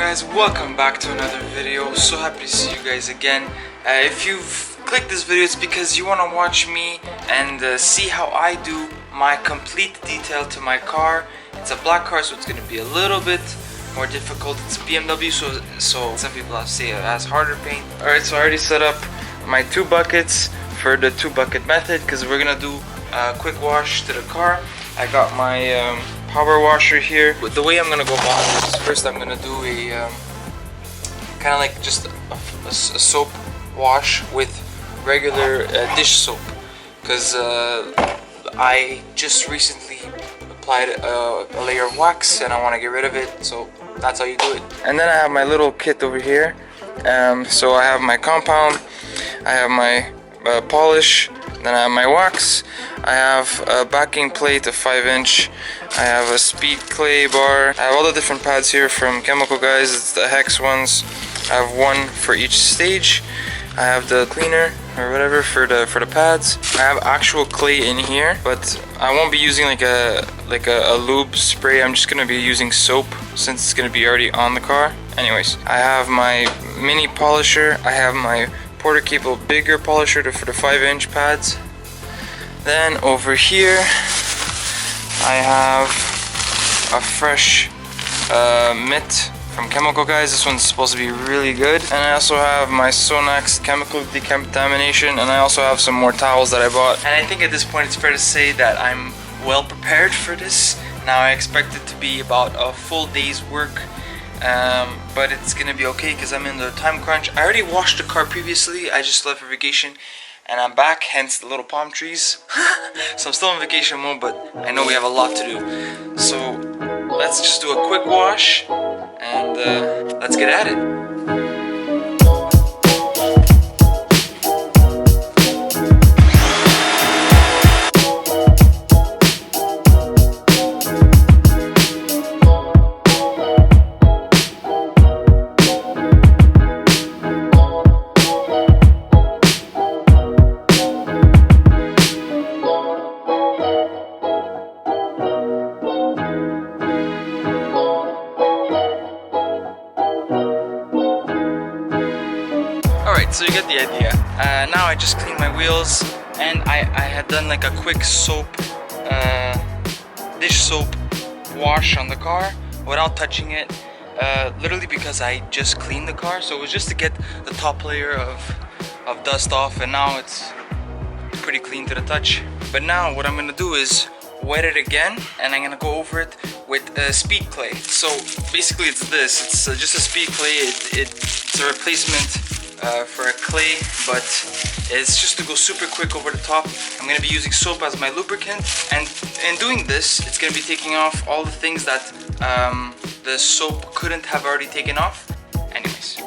guys, welcome back to another video. So happy to see you guys again. If you've clicked this video, it's because you want to watch me and see how I do my complete detail to my car. It's a black car, so it's going to be a little bit more difficult. It's BMW, so some people have say it has harder paint. Alright, so I already set up my 2 buckets for the 2-bucket method because we're going to do a quick wash to the car. I got my power washer here. The way I'm gonna go about this is first I'm gonna do a kind of like just a soap wash with regular dish soap, because I just recently applied a layer of wax and I want to get rid of it, so that's how you do it. And then I have my little kit over here. So I have my compound, I have my polish, then I have my wax, I have a backing plate, a 5-inch, I have a speed clay bar, I have all the different pads here from Chemical Guys. It's the hex ones. I have one for each stage. I have the cleaner or whatever for the pads. I have actual clay in here, but I won't be using like a lube spray. I'm just gonna be using soap since it's gonna be already on the car. Anyways, I have my mini polisher. I have my Porter Cable bigger polisher for the 5-inch pads. Then over here I have a fresh mitt from Chemical Guys. This one's supposed to be really good. And I also have my Sonax chemical decontamination, and I also have some more towels that I bought. And I think at this point it's fair to say that I'm well prepared for this. Now I expect it to be about a full day's work, but it's gonna be okay because I'm in the time crunch. I already washed the car previously. I just left for vacation and I'm back, hence the little palm trees. So I'm still in vacation mode, but I know we have a lot to do. So let's just do a quick wash and let's get at it. So you get the idea. Now I just cleaned my wheels, and I had done like a quick soap, dish soap wash on the car without touching it, literally because I just cleaned the car. So it was just to get the top layer of dust off, and now it's pretty clean to the touch. But now what I'm gonna do is wet it again, and I'm gonna go over it with speed clay. So basically it's this, it's just a speed clay. It's a replacement for a clay, but it's just to go super quick over the top. I'm going to be using soap as my lubricant, and in doing this it's going to be taking off all the things that the soap couldn't have already taken off. Anyways,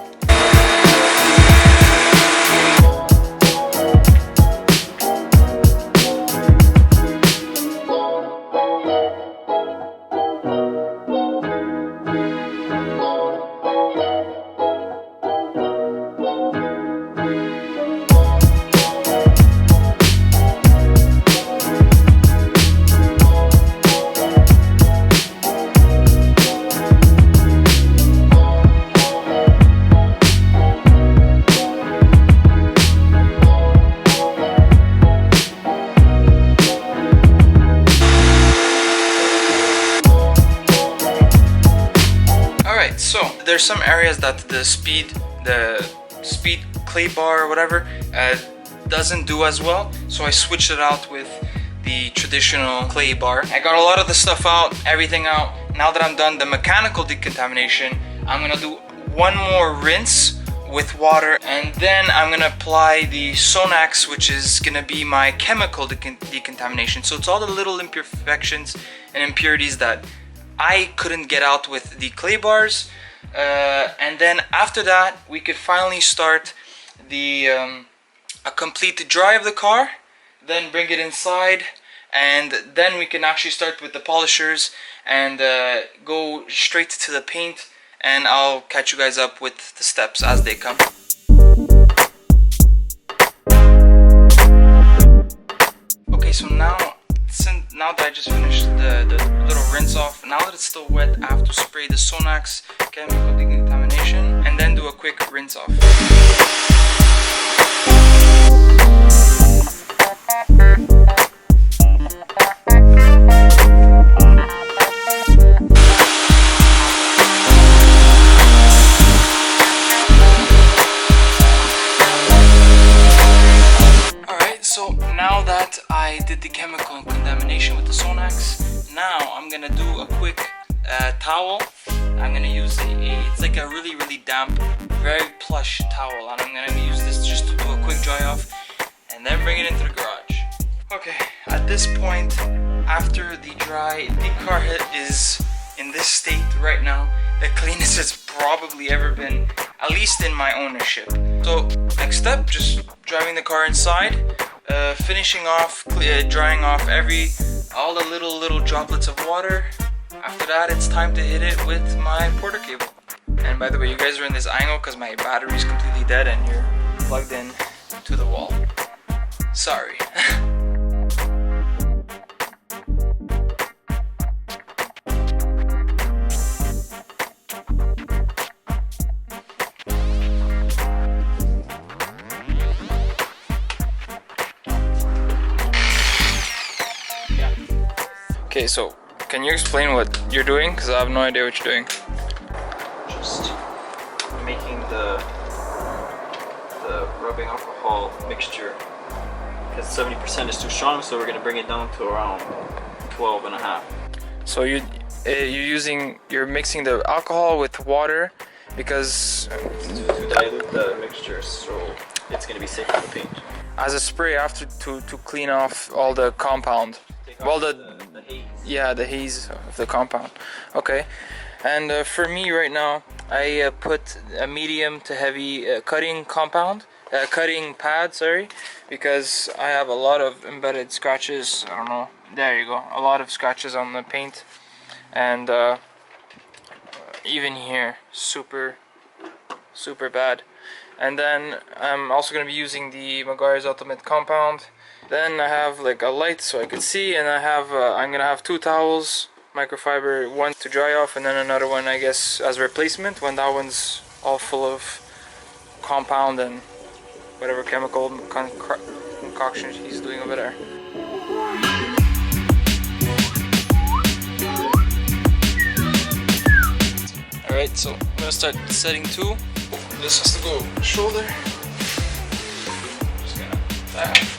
so there's some areas that the speed clay bar or whatever doesn't do as well, so I switched it out with the traditional clay bar. I got a lot of the stuff out, everything out. Now that I'm done the mechanical decontamination, I'm gonna do one more rinse with water, and then I'm gonna apply the Sonax, which is gonna be my chemical decontamination. So it's all the little imperfections and impurities that I couldn't get out with the clay bars, and then after that we could finally start the a complete dry of the car, then bring it inside, and then we can actually start with the polishers and go straight to the paint, and I'll catch you guys up with the steps as they come. Okay, so now that I just finished the little rinse off, now that it's still wet, I have to spray the Sonax chemical decontamination quick rinse off. So now that I did the chemical contamination with the Sonax, now I'm gonna do a quick towel. I'm gonna use it's like a really damp, very plush towel, and I'm gonna use this just to do a quick dry off and then bring it into the garage. Okay, at this point, after the car is in this state right now, the cleanest it's probably ever been, at least in my ownership. So next step, just driving the car inside. Finishing off, drying off all the little droplets of water. After that, it's time to hit it with my porter cable. And by the way, you guys are in this angle because my battery is completely dead and you're plugged in to the wall. Sorry. Okay, so can you explain what you're doing? Because I have no idea what you're doing. Just making the rubbing alcohol mixture, because 70% is too strong, so we're going to bring it down to around 12.5. So you're mixing the alcohol with water because to dilute the mixture, so it's going to be safe for the paint. As a spray after to clean off all the compound. Well, the haze. Yeah, the haze of the compound. Okay, and for me right now, I put a medium to heavy cutting pad, sorry, because I have a lot of embedded scratches. I don't know. There you go. A lot of scratches on the paint, and even here, super bad. And then I'm also going to be using the Maguire's Ultimate Compound. Then I have like a light so I can see, and I'm gonna have 2 towels, microfiber, one to dry off, and then another one, I guess, as a replacement when that one's all full of compound and whatever chemical concoction he's doing over there. Alright, so I'm gonna start setting 2. This has to go shoulder. Just gonna that.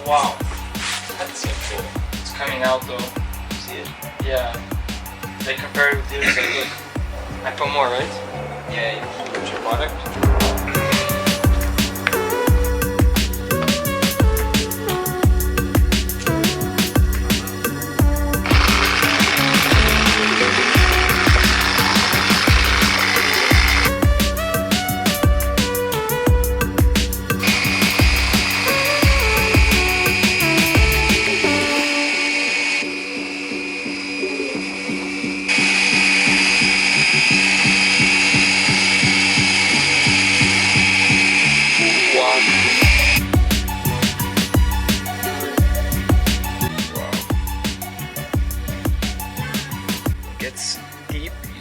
Wow, that's so cool. It's coming out though. See it? Yeah. They compare it with yours, like look. I put more, right? Yeah, you put your product.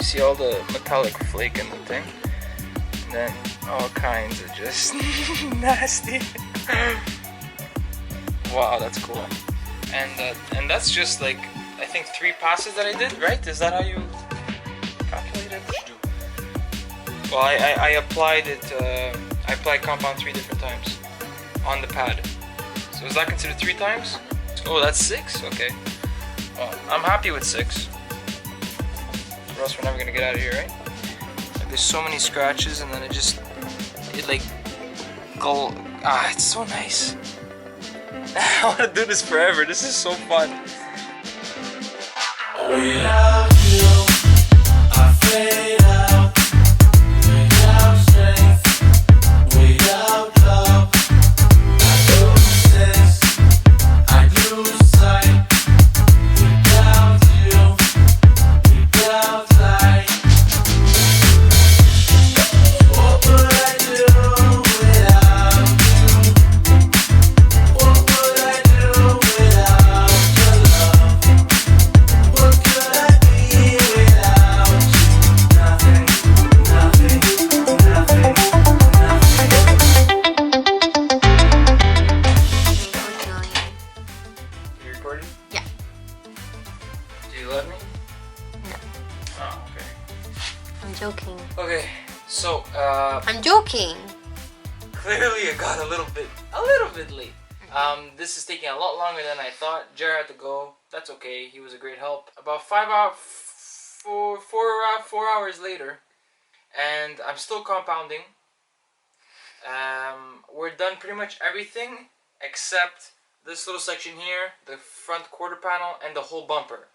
See all the metallic flake in the thing, and then all kinds of just nasty. Wow, that's cool. And that's just like, I think 3 passes that I did, right? Is that how you calculate it? Well, I applied it. I applied compound 3 different times on the pad. So is that considered 3 times? Oh, that's 6. Okay. Well, I'm happy with 6. Or else we're never gonna get out of here, right? Like, there's so many scratches, and then it like go. It's so nice. I want to do this forever. This is so fun. Without you, I fade out. Without strength, without love, I lose sense, I lose sight. Without joking. Okay, so I'm joking. clearly it got a little bit late. This is taking a lot longer than I thought. Jared had to go. That's okay. He was a great help. About 4 hours later, and I'm still compounding. We're done pretty much everything except this little section here, the front quarter panel, and the whole bumper.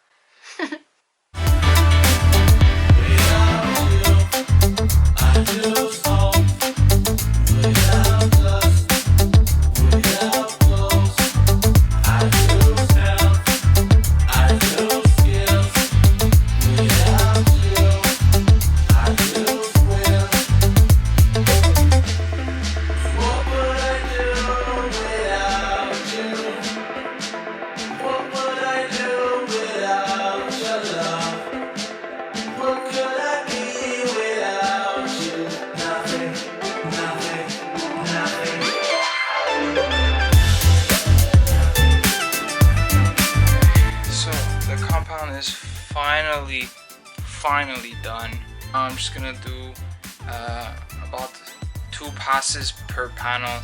Is finally done. I'm just gonna do about 2 passes per panel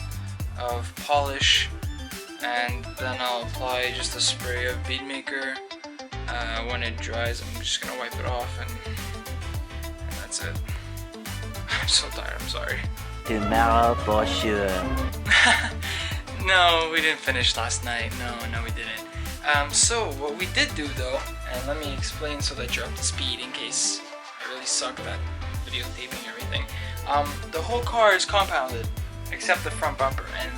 of polish, and then I'll apply just a spray of bead maker. When it dries, I'm just gonna wipe it off, and that's it. I'm so tired, I'm sorry. Tomorrow for sure. No, we didn't finish last night. No, we didn't. So what we did do though, and let me explain so that you're up to speed in case I really suck at videotaping everything. The whole car is compounded except the front bumper, and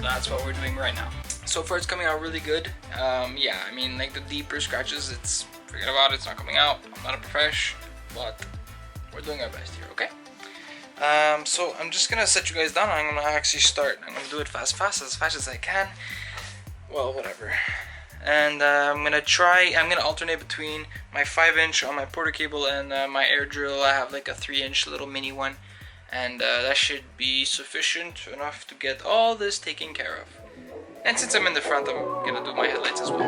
that's what we're doing right now. So far it's coming out really good. Yeah, I mean, like the deeper scratches, forget about it, it's not coming out. I'm not a professional, but we're doing our best here, okay? So I'm just gonna set you guys down. I'm gonna actually start. I'm gonna do it as fast as I can. Well, whatever. And I'm gonna alternate between my 5-inch on my porter cable and my air drill. I have like a 3-inch little mini one, and that should be sufficient enough to get all this taken care of. And since I'm in the front, I'm gonna do my headlights as well.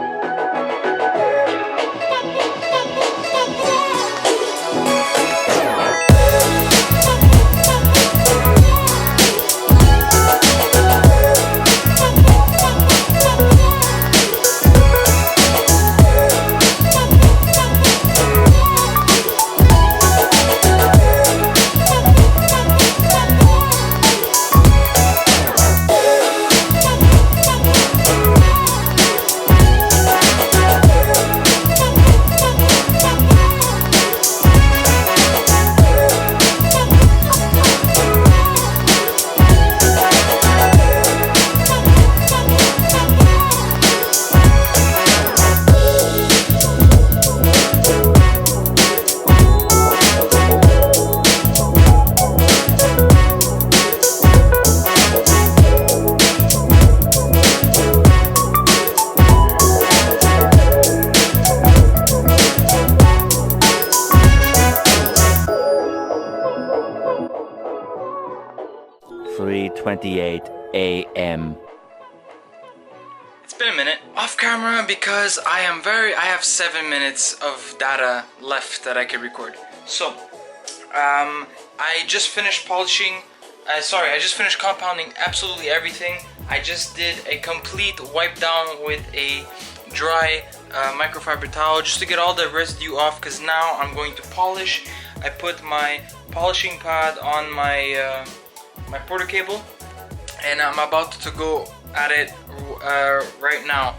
3:28 a.m. It's been a minute off camera because I have 7 minutes of data left that I can record. So, I just finished polishing. I just finished compounding absolutely everything. I just did a complete wipe down with a dry microfiber towel just to get all the residue off, because now I'm going to polish. I put my polishing pad on my my porter cable, and I'm about to go at it right now.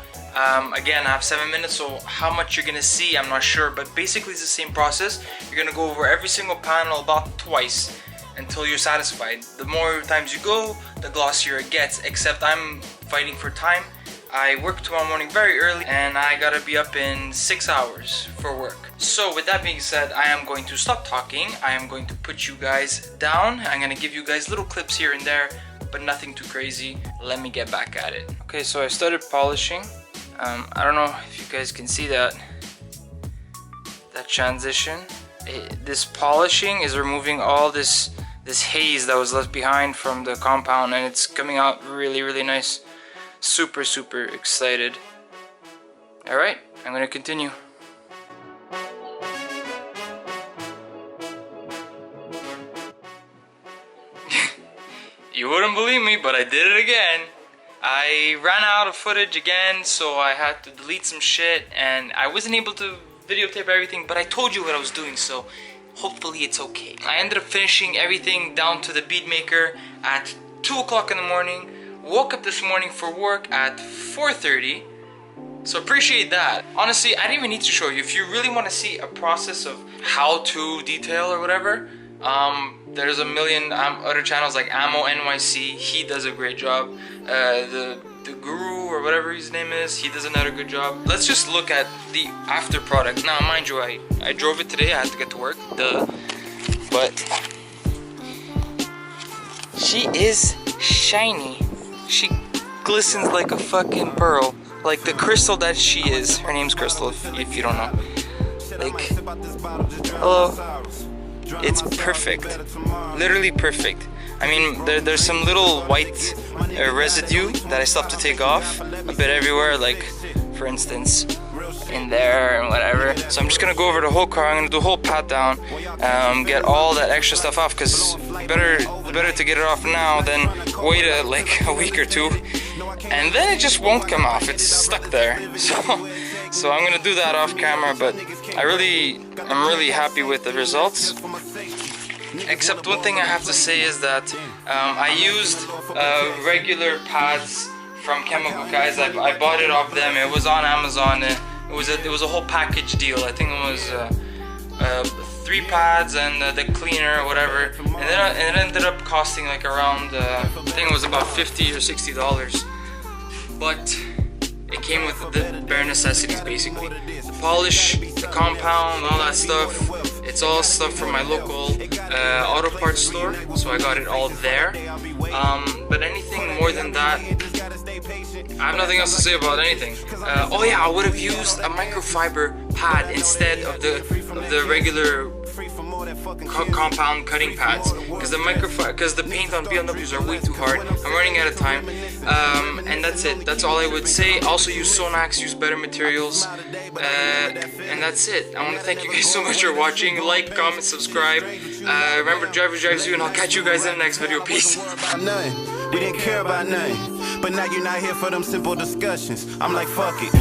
Again, I have 7 minutes, so how much you're gonna see, I'm not sure, but basically it's the same process. You're gonna go over every single panel about twice until you're satisfied. The more times you go, the glossier it gets, except I'm fighting for time. I work tomorrow morning very early, and I gotta be up in 6 hours for work. So with that being said, I am going to stop talking. I am going to put you guys down. I'm gonna give you guys little clips here and there, but nothing too crazy. Let me get back at it. Okay, so I started polishing. I don't know if you guys can see that transition. This polishing is removing all this haze that was left behind from the compound, and it's coming out really nice. Super excited. Alright, I'm gonna continue. You wouldn't believe me, but I did it again. I ran out of footage again, so I had to delete some shit, and I wasn't able to videotape everything, but I told you what I was doing, so hopefully it's okay. I ended up finishing everything down to the bead maker at 2 o'clock in the morning. Woke up this morning for work at 4:30. So appreciate that. Honestly, I didn't even need to show you. If you really want to see a process of how to detail or whatever, there's a million other channels like Ammo NYC. He does a great job. The Guru or whatever his name is, he does another good job. Let's just look at the after product. Now, mind you, I drove it today. I had to get to work. But she is shiny. She glistens like a fucking pearl. Like the crystal that she is. Her name's Crystal, if you don't know. Like, hello. It's perfect. Literally perfect. I mean, there's some little white residue that I still have to take off a bit everywhere, like, for instance, in there and whatever. So I'm just gonna go over the whole car. I'm gonna do a whole pat down, get all that extra stuff off, because better to get it off now than wait like a week or two, and then it just won't come off. It's stuck there. So I'm gonna do that off camera, but I'm really happy with the results. Except one thing I have to say is that I used regular pads from Chemical Guys. I bought it off them. It was on Amazon. It was a whole package deal. I think it was 3 pads and the cleaner or whatever. And then it ended up costing like around I think it was about $50 or $60. But it came with the bare necessities basically. The polish, the compound, all that stuff. It's all stuff from my local auto parts store, so I got it all there. But anything more than that, I have nothing else to say about anything. Oh yeah, I would have used a microfiber pad instead of the regular compound cutting pads, because the paint on BMWs are way too hard. I'm running out of time, and that's it. That's all I would say. Also use Sonax, use better materials, and that's it. I want to thank you guys so much for watching. Like, comment, subscribe. Remember, driver drives you, and I'll catch you guys in the next video. Peace. We didn't care about nothing, but now you're not here for them simple discussions. I'm like, fuck it.